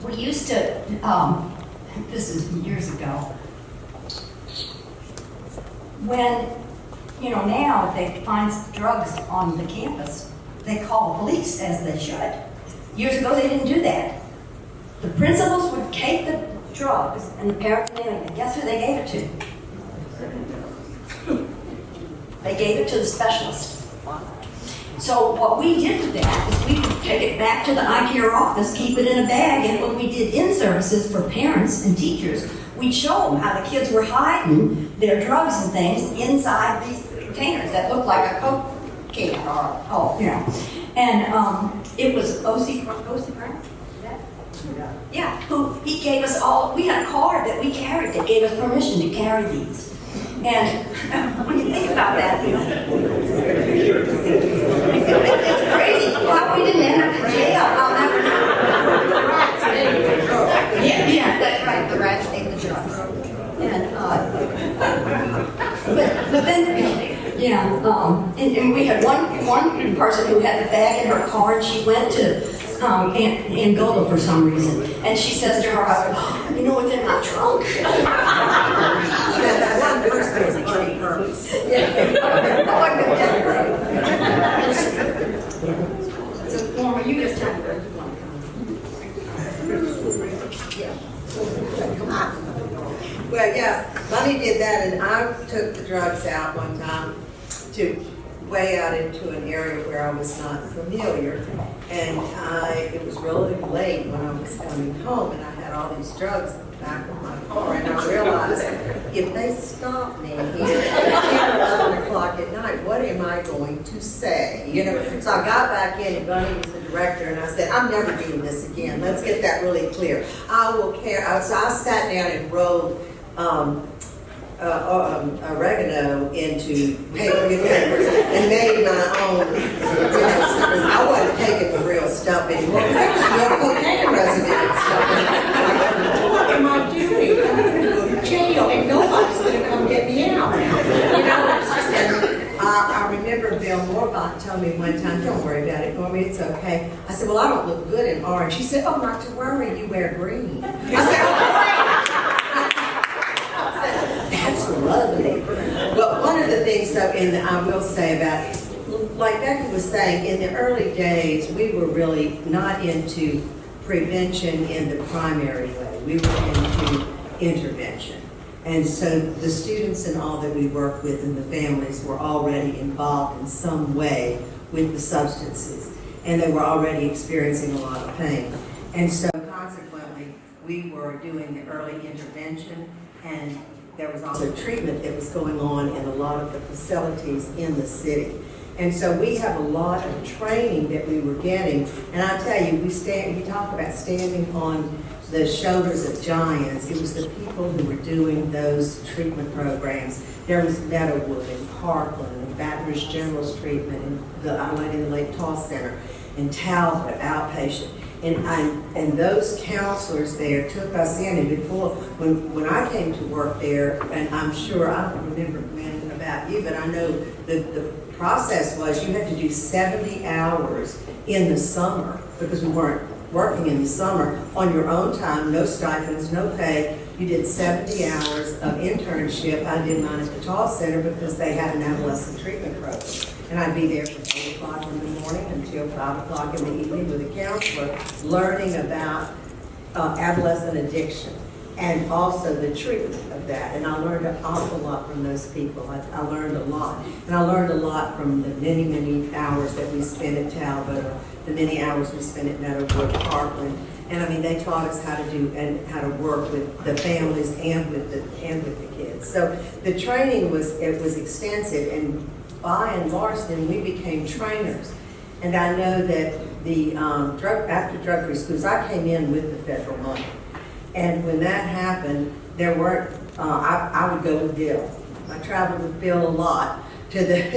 We used to, this is years ago, when, you know, now if they find drugs on the campus, they call the police, as they should. Years ago, they didn't do that. The principals would take the drugs and the paraphernalia. Guess who they gave it to? They gave it to the specialist. So what we did with that is we would take it back to the ICare office, keep it in a bag, and when we did in-services for parents and teachers, we'd show them how the kids were hiding their drugs and things inside these containers that looked like a Coke can or, you know. And it was O.C. Brown? Yeah, who he gave us all, we had a card that we carried that gave us permission to carry these. And when you think about that, you know, it's crazy how we didn't end up in jail. Yeah, that's right, the rats ate the drugs. And, but then, yeah, and we had one person who had the bag in her car, and she went to Angola for some reason. And she says to her husband, "Oh, you know what's in my trunk?" That's one person was on purpose. So, Norma, you just tell me where you want to come. Yeah. Come on. Well, yeah, Bunny did that, and I took the drugs out one time to way out into an area where I was not familiar, and it was really late when I was coming home, and I had all these drugs in the back of my car, and I realized if they stop me here at 11 o'clock at night, what am I going to say? You know, so I got back in, and Bunny was the director, and I said, "I'm never doing this again. Let's get that really clear. I will care." So I sat down and rolled oregano into paper and made my own. I wasn't taking the real stuff anymore because there was no cocaine resident and stuff. What am I doing? I'm going to go to jail and nobody's going to come get me out. You know, I remember Bill Morbach told me one time, "Don't worry about it, Norma. told me it's okay. I said, well, I don't look good in orange. She said, oh, not to worry, you wear green. I said, that's lovely. But one of the things, though, I will say about, like Becky was saying, in the early days, we were really not into prevention in the primary way. We were into intervention. And so the students and all that we worked with and the families were already involved in some way with the substances. And they were already experiencing a lot of pain. And so consequently, we were doing the early intervention, and there was also treatment that was going on in a lot of the facilities in the city. And so we have a lot of training that we were getting. And I tell you, you talk about standing on the shoulders of giants. It was the people who were doing those treatment programs. There was Meadowwood and Parkland and Baton Rouge General's treatment and the Lady Lake Toss Center and Talbot outpatient. And those counselors there took us in, and before, when I came to work there, and I'm sure, I don't remember about you, but I know the process was you had to do 70 hours in the summer, because we weren't working in the summer, on your own time, no stipends, no pay. You did 70 hours of internship. I did mine at the Toss Center because they had an adolescent treatment program. And I'd be there from 8 o'clock in the morning until 5 o'clock in the evening with a counselor, learning about adolescent addiction and also the treatment of that. And I learned an awful lot from those people. I learned a lot. And I learned a lot from the many, many hours that we spent at Talbot, or the many hours we spent at Meadowwood, Parkland. And I mean, they taught us how to do and how to work with the families and with the kids. So the training was extensive, and by and large, then we became trainers. And I know that after drug-free schools, I came in with the federal money. And when that happened, there weren't, I would go with Bill. I traveled with Bill a lot to the,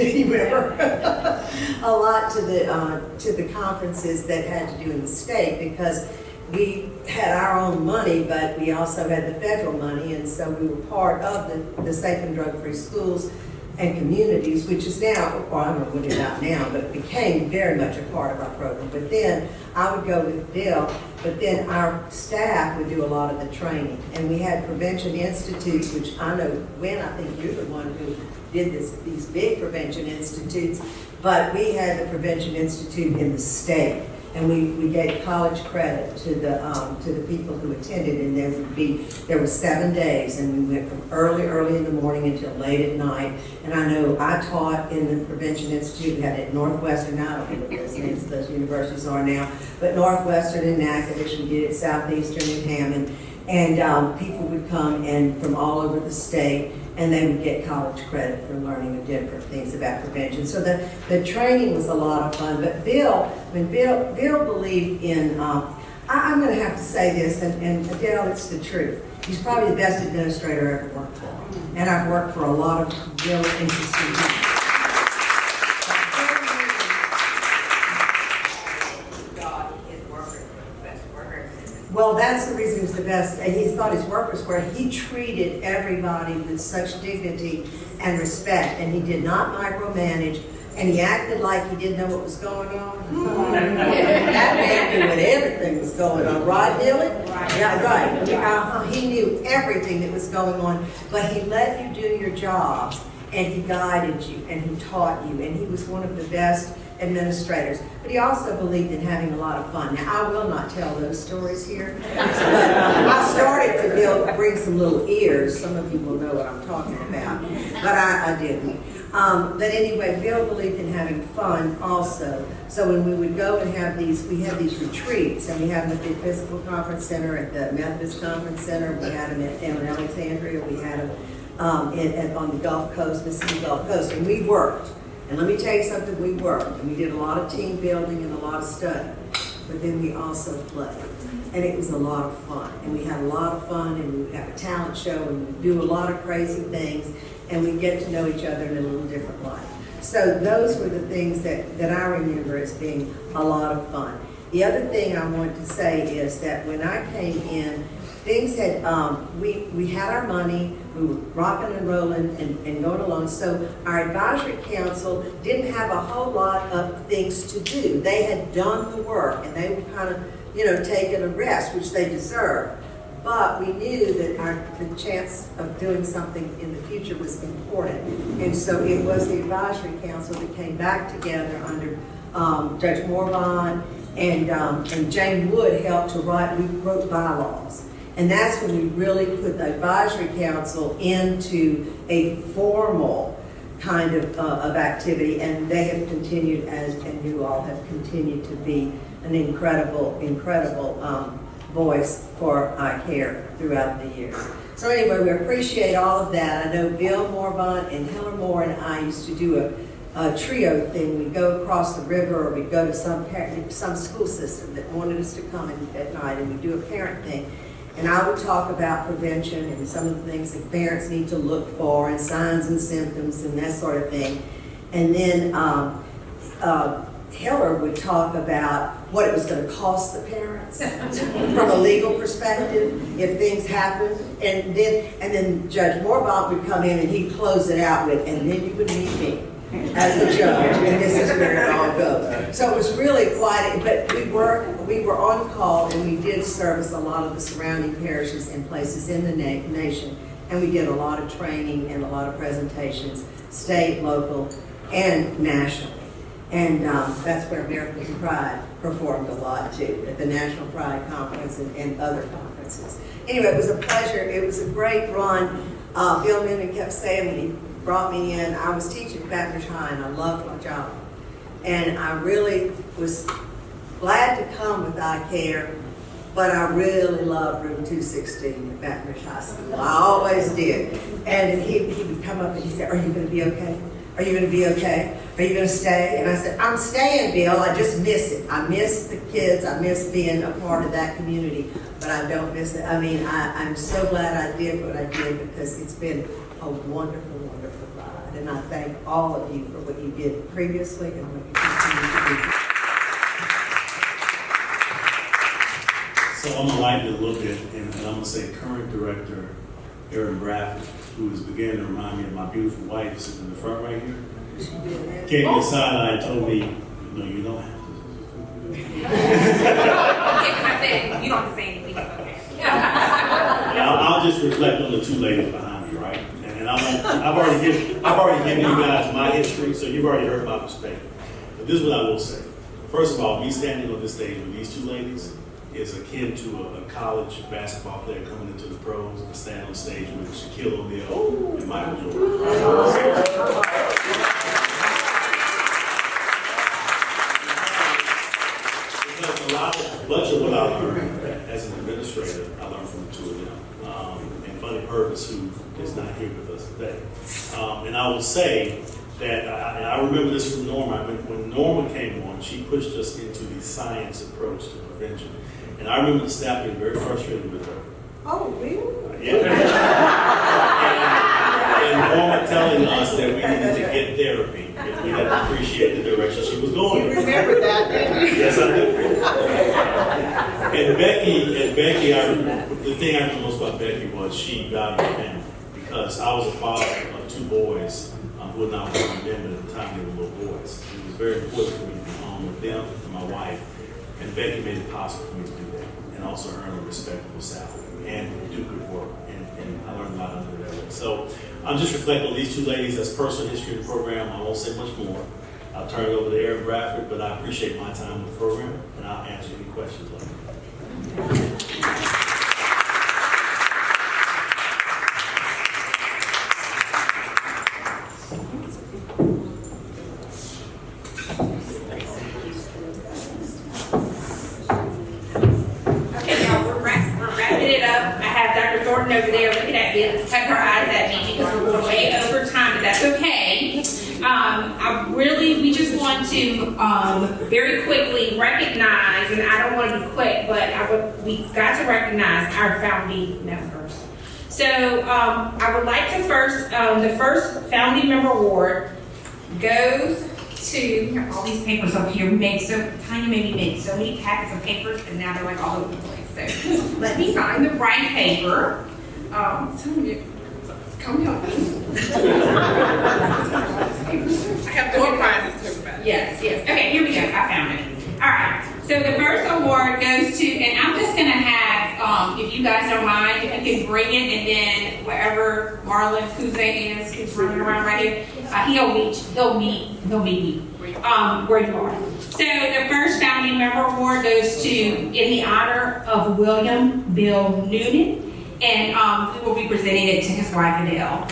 a lot to the conferences that had to do in the state, because we had our own money, but we also had the federal money, and so we were part of the Safe and Drug-Free Schools and Communities, which is now, or I don't know what it's not now, but it became very much a part of our program. But then I would go with Bill, but then our staff would do a lot of the training. And we had prevention institutes, which I know, Gwen, I think you're the one who did these big prevention institutes, but we had the Prevention Institute in the state. And we gave college credit to the people who attended, and there were 7 days, and we went from early in the morning until late at night. And I know I taught in the Prevention Institute. We had it at Northwestern. I don't know what those names of those universities are now, but Northwestern and Natchitoches. We did it Southeastern and Hammond, and people would come and from all over the state, and they would get college credit for learning different things about prevention. So the training was a lot of fun. But Bill believed in, I'm going to have to say this, and Adele, it's the truth. He's probably the best administrator I ever worked for. And I've worked for a lot of really interesting people. Well, that's the reason he was the best. And he thought his workers were. He treated everybody with such dignity and respect, and he did not micromanage, and he acted like he didn't know what was going on. That man knew what everything was going on. Right, Millie? Yeah, right. He knew everything that was going on, but he let you do your job, and he guided you, and he taught you, and he was one of the best administrators. But he also believed in having a lot of fun. Now, I will not tell those stories here, but I started to bring some little ears. Some of you will know what I'm talking about, but I didn't. But anyway, Bill believed in having fun also. So when we would go and we had these retreats, and we had them at the Episcopal Conference Center, at the Methodist Conference Center, we had them in Alexandria, we had them on the Gulf Coast, Mississippi Gulf Coast, and we worked. And let me tell you something, we worked, and we did a lot of team building and a lot of study, but then we also played. And it was a lot of fun, and we had a lot of fun, and we would have a talent show, and we'd do a lot of crazy things, and we'd get to know each other in a little different light. So those were the things that I remember as being a lot of fun. The other thing I want to say is that when I came in, things had, we had our money, we were rocking and rolling and going along. So our advisory council didn't have a whole lot of things to do. They had done the work and they were kind of, taking a rest, which they deserved. But we knew that the chance of doing something in the future was important. And so it was the advisory council that came back together under Judge Morvon and Jane Wood helped to write, we wrote bylaws. And that's when we really put the advisory council into a formal kind of activity, and they have continued and you all have continued to be an incredible voice for ICare throughout the years. So anyway, we appreciate all of that. I know Bill Morvon and Hiller Moore and I used to do a trio thing. We'd go across the river or we'd go to some school system that wanted us to come in at night, and we'd do a parent thing. And I would talk about prevention and some of the things that parents need to look for and signs and symptoms and that sort of thing. And then Hiller would talk about what it was going to cost the parents from a legal perspective if things happened. And then Judge Morvon would come in and he'd close it out with, and then you would meet me as the judge, and this is where it all goes. So it was really quite, but we were on call, and we did service a lot of the surrounding parishes and places in the nation, and we did a lot of training and a lot of presentations, state, local, and nationally. And that's where American Pride performed a lot too, at the National Pride Conference and other conferences. Anyway, it was a pleasure. It was a great run. Bill Newman kept saying when he brought me in, I was teaching at Baptist High and I loved my job. And I really was glad to come with ICare, but I really loved room 216 at Baptist High School. I always did. And he would come up and he said, "Are you going to be okay? Are you going to be okay? Are you going to stay?" And I said, "I'm staying, Bill. I just miss it. I miss the kids. I miss being a part of that community, but I don't miss it." I mean, I'm so glad I did what I did because it's been a wonderful, wonderful ride. And I thank all of you for what you did previously and what you continue to do. So I'm gonna lighten it a little bit, and I'm gonna say current director, Erin Branford, who is beginning to remind me of my beautiful wife sitting in the front right here. Gave me a side eye and told me, "No, you don't have to." I said, you don't have to say anything, it's okay. I'll just reflect on the two ladies behind me, right? And I've already given you guys my history, so you've already heard my perspective. But this is what I will say. First of all, me standing on this stage with these two ladies is akin to a college basketball player coming into the pros and stand on stage with Shaquille O'Neal and Michael Jordan. Much of what I learned as an administrator, I learned from the two of them. And Funny Purvis, who is not here with us today. And I will say that I remember this from Norma. When Norma came on, she pushed us into the science approach to prevention. And I remember the staff being very frustrated with her. Oh, really? Yeah. and Norma telling us that we needed to get therapy if we had to appreciate the direction she was going. You remember that, didn't you? Yes, I do. And Becky, the thing I remember most about Becky was she valued family, because I was a father of two boys who were not born men, but at the time they were little boys. It was very important for me to be home with them and my wife, and Becky made it possible for me to do that, and also earn a respectable salary and do good work, and I learned a lot under that way. So I'm just reflecting on these two ladies as personal history of the program. I won't say much more. I'll turn it over to Erin Bradford, but I appreciate my time with the program, and I'll answer any questions later. Okay, y'all, we're wrapping it up. I have Dr. Thornton over there looking at me, tucking her eyes at me because we're going way over time, but that's okay. We just want to very quickly recognize, and I don't want to be quick, but we've got to recognize our founding members. So I would like to the first founding member award goes to, we have all these papers up here. Tanya made me make so many packets of papers, and now they're like all over the place. So let me find the right paper. Tanya, come help me. I have door prizes to everybody. Yes. Okay, here we go. I found it. All right. So the first award goes to, and I'm just gonna have, if you guys don't mind, if you can bring it, and then wherever Marlon Kuze is running around right here, he'll meet me where you are. So the first founding member award goes to, in the honor of William Bill Newman, and we will be presenting it to his wife Adele.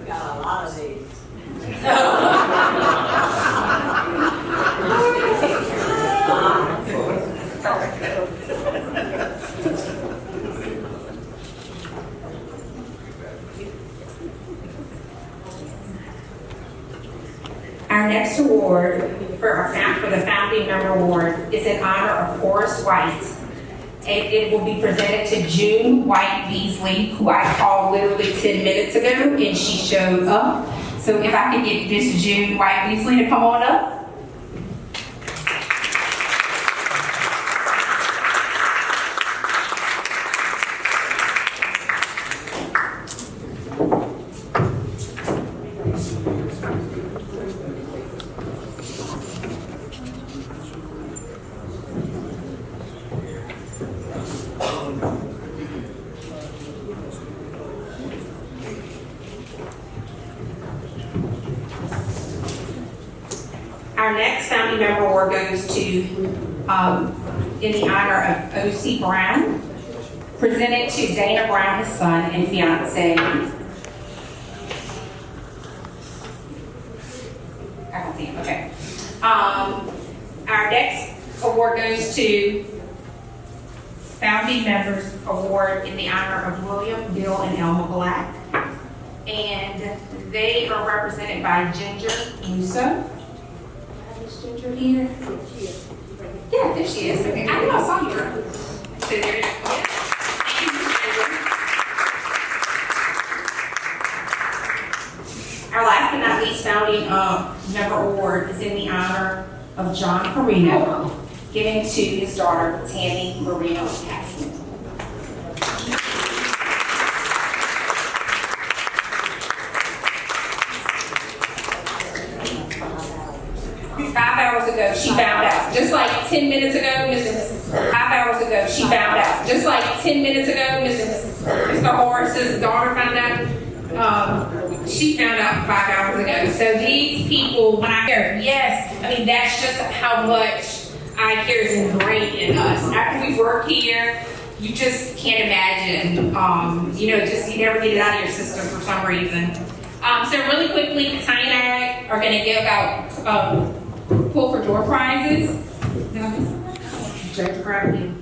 Got a lot of these. Our next award for the founding member award is in honor of Forrest White. It will be presented to June White Beasley, who I called literally 10 minutes ago, and she showed up. So if I could get this June White Beasley to come on up. Our next founding member award goes to, in the honor of O.C. Brown, presented to Dana Brown, his son and fiance. I don't see him, okay. Our next award goes to Founding Members Award in the honor of William, Bill, and Elma Black. And they are represented by Ginger Musso. Ginger here? Yeah, there she is. Okay. I know I saw you. So there you go. Our last but not least founding member award is in the honor of John Perino, given to his daughter, Tammy Marino Paxton. 5 hours ago, she found out. Just like 10 minutes ago, 5 hours ago, she found out. Just like 10 minutes ago, Mr. Horace's daughter found out. She found out 5 hours ago. So these people, when I hear, yes, I mean, that's just how much ICare is ingrained in us. After we work here, you just can't imagine, just you never get it out of your system for some reason. So really quickly, Tanya and I are going to give out pull for door prizes. Judge Gravity.